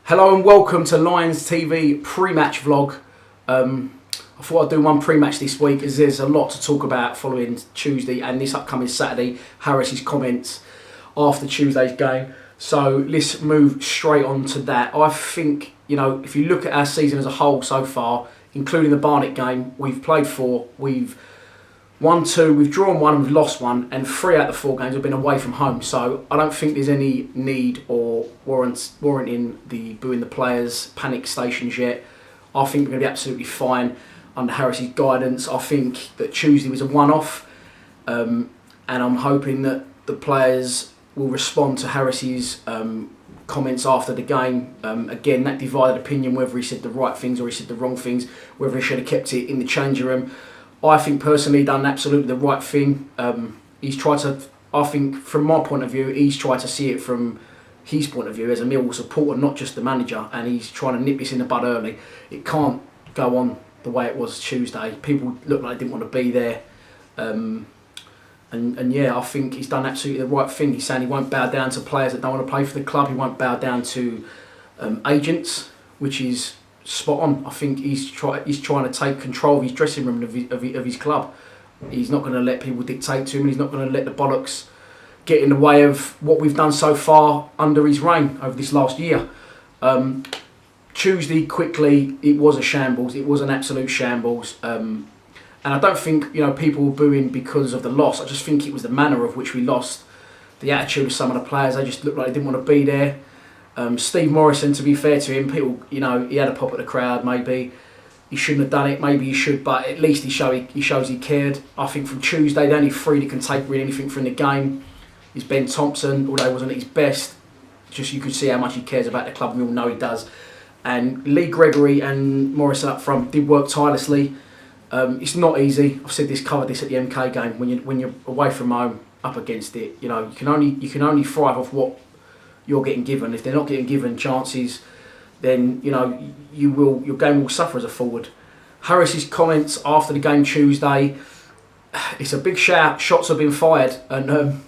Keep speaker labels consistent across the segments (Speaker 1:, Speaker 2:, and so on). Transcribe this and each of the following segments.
Speaker 1: Hello and welcome to Lions TV pre-match vlog. I thought I'd do one pre-match this week as there's a lot to talk about following Tuesday and this upcoming Saturday, Harris's comments after Tuesday's game. So let's move straight on to that. I think, if you look at our season as a whole so far, including the Barnet game, we've played 4, we've won 2, we've drawn 1, we've lost 1, and 3 out of the 4 games have been away from home. So I don't think there's any need or warranting the booing the players panic stations yet. I think we're going to be absolutely fine under Harris's guidance. I think that Tuesday was a one-off, and I'm hoping that the players will respond to Harris's comments after the game. Again, that divided opinion, whether he said the right things or he said the wrong things, whether he should have kept it in the changing room. I think personally done absolutely the right thing. He's tried to, I think from my point of view, he's tried to see it from his point of view as a Millwall supporter, not just the manager, and he's trying to nip this in the bud early. It can't go on the way it was Tuesday. People looked like they didn't want to be there. And yeah, I think he's done absolutely the right thing. He's saying he won't bow down to players that don't want to play for the club. He won't bow down to agents, which is spot on. I think he's trying to take control of his dressing room of his club. He's not going to let people dictate to him, and he's not going to let the bollocks get in the way of what we've done so far under his reign over this last year. Tuesday, quickly, it was a shambles. It was an absolute shambles. And I don't think people were booing because of the loss. I just think it was the manner of which we lost. The attitude of some of the players, they just looked like they didn't want to be there. Steve Morrison, to be fair to him, people, he had a pop at the crowd. Maybe he shouldn't have done it. Maybe he should, but at least he shows he cared. I think from Tuesday, the only 3 that can take really anything from the game is Ben Thompson, although he wasn't at his best. Just you could see how much he cares about the club, and we all know he does. And Lee Gregory and Morrison up front did work tirelessly. It's not easy. I've said this, covered this at the MK game. When you're away from home, up against it, you can only thrive off what you're getting given. If they're not getting given chances, then your game will suffer as a forward. Harris's comments after the game Tuesday, it's a big shout. Shots have been fired, and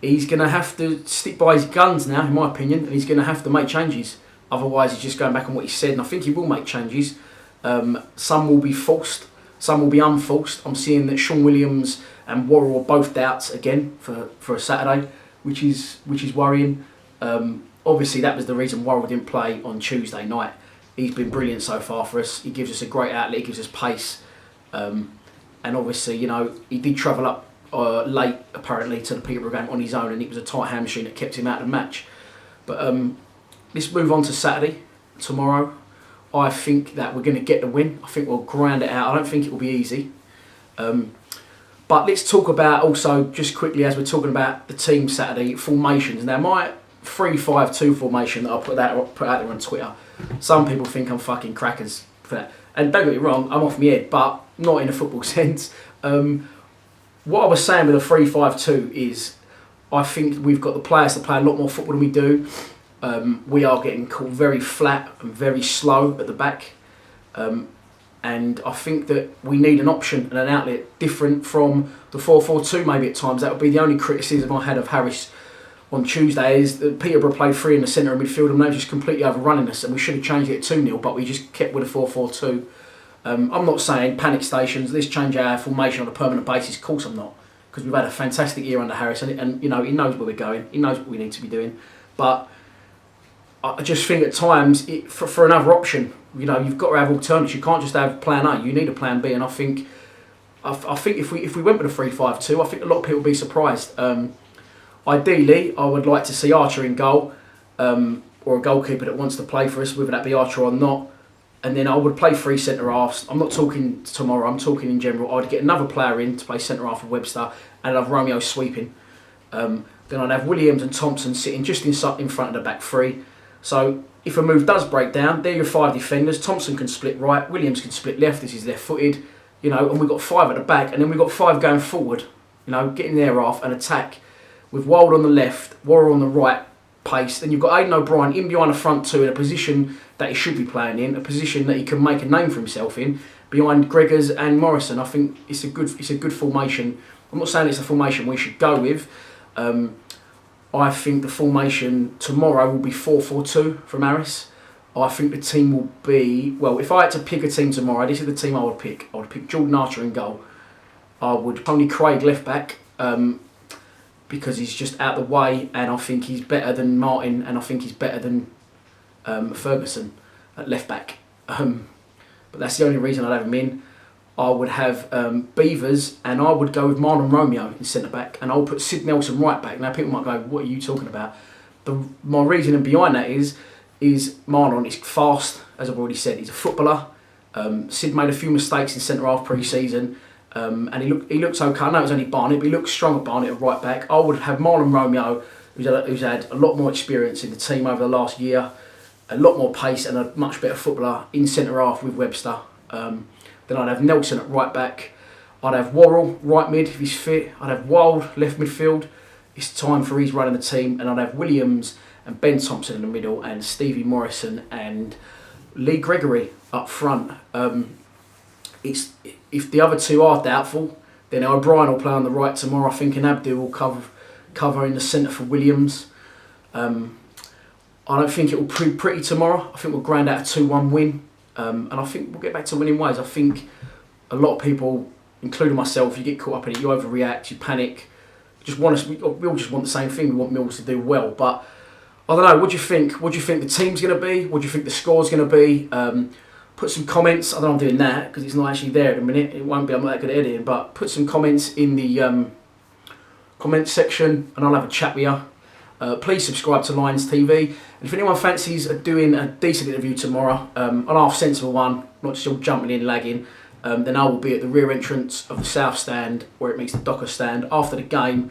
Speaker 1: he's going to have to stick by his guns now, in my opinion, and he's going to have to make changes. Otherwise, he's just going back on what he said, and I think he will make changes. Some will be forced, some will be unforced. I'm seeing that Sean Williams and Worrell are both doubts again for a Saturday, which is worrying. Obviously, that was the reason Worrell didn't play on Tuesday night. He's been brilliant so far for us. He gives us a great outlet, he gives us pace. And obviously, he did travel up late, apparently, to the Peterborough game on his own, and it was a tight hamstring that kept him out of the match. But let's move on to Saturday, tomorrow. I think that we're going to get the win. I think we'll grind it out. I don't think it will be easy. But let's talk about also, just quickly, as we're talking about the team Saturday, formations. Now, my 3-5-2 formation that I put out there on Twitter, some people think I'm fucking crackers for that. And don't get me wrong, I'm off my head, but not in a football sense. What I was saying with a 3-5-2 is, I think we've got the players to play a lot more football than we do. We are getting caught very flat and very slow at the back. And I think that we need an option and an outlet different from the 4-4-2 maybe at times. That would be the only criticism I had of Harris on Tuesday, is that Peterborough played 3 in the centre of midfield and they were just completely overrunning us, and we should have changed it at 2-0, but we just kept with a 4-4-2. I'm not saying panic stations, let's change our formation on a permanent basis. Of course I'm not, because we've had a fantastic year under Harris, and he knows where we're going, he knows what we need to be doing. But I just think at times, for another option, you've got to have alternatives. You can't just have plan A. You need a plan B. And I think if we went with a 3-5-2, I think a lot of people would be surprised. Ideally, I would like to see Archer in goal, or a goalkeeper that wants to play for us, whether that be Archer or not. And then I would play 3 centre halves. I'm not talking tomorrow. I'm talking in general. I'd get another player in to play centre half for Webster, and I'd have Romeo sweeping. Then I'd have Williams and Thompson sitting just in front of the back 3. So if a move does break down, they're your 5 defenders. Thompson can split right, Williams can split left. This is left-footed, and we've got 5 at the back, and then we've got 5 going forward. Getting their half and attack with Wild on the left, Worrell on the right, pace. Then you've got Aidan O'Brien in behind the front 2 in a position that he should be playing in, a position that he can make a name for himself in, behind Gregors and Morrison. I think it's a good formation. I'm not saying it's a formation we should go with. I think the formation tomorrow will be 4-4-2 from Harris. I think the team will be, well, if I had to pick a team tomorrow, this is the team I would pick. I would pick Jordan Archer in goal. I would Tony Craig left back because he's just out of the way, and I think he's better than Martin, and I think he's better than Ferguson at left back. But that's the only reason I'd have him in. I would have Beavers, and I would go with Marlon Romeo in centre back, and I'll put Sid Nelson right back. Now people might go, "What are you talking about?" My reasoning behind that is Marlon is fast, as I've already said. He's a footballer. Sid made a few mistakes in centre half pre-season, and he looks okay. I know it was only Barnett, but he looks strong at Barnett at right back. I would have Marlon Romeo, who's had a lot more experience in the team over the last year, a lot more pace, and a much better footballer in centre half with Webster. Then I'd have Nelson at right back. I'd have Worrell right mid if he's fit. I'd have Wild left midfield. It's time for he's running the team, and I'd have Williams and Ben Thompson in the middle, and Stevie Morrison and Lee Gregory up front. If the other two are doubtful, then O'Brien will play on the right tomorrow. I think, and Abdul will cover in the centre for Williams. I don't think it will prove pretty tomorrow. I think we'll grind out a 2-1 win, and I think we'll get back to winning ways. I think a lot of people, including myself, you get caught up in it. You overreact, you panic. We all just want the same thing. We want Mills to do well, but I don't know. What do you think? What do you think the team's going to be? What do you think the score's going to be? Put some comments. I don't know if I'm doing that because it's not actually there at the minute. It won't be. I'm not that good at editing, but put some comments in the comments section, and I'll have a chat with you. Please subscribe to Lions TV. And if anyone fancies doing a decent interview tomorrow, an half sensible one, not just all jumping in, lagging, then I will be at the rear entrance of the South Stand, where it meets the Docker Stand, after the game.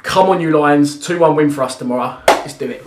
Speaker 1: Come on, you Lions. 2-1 win for us tomorrow. Let's do it.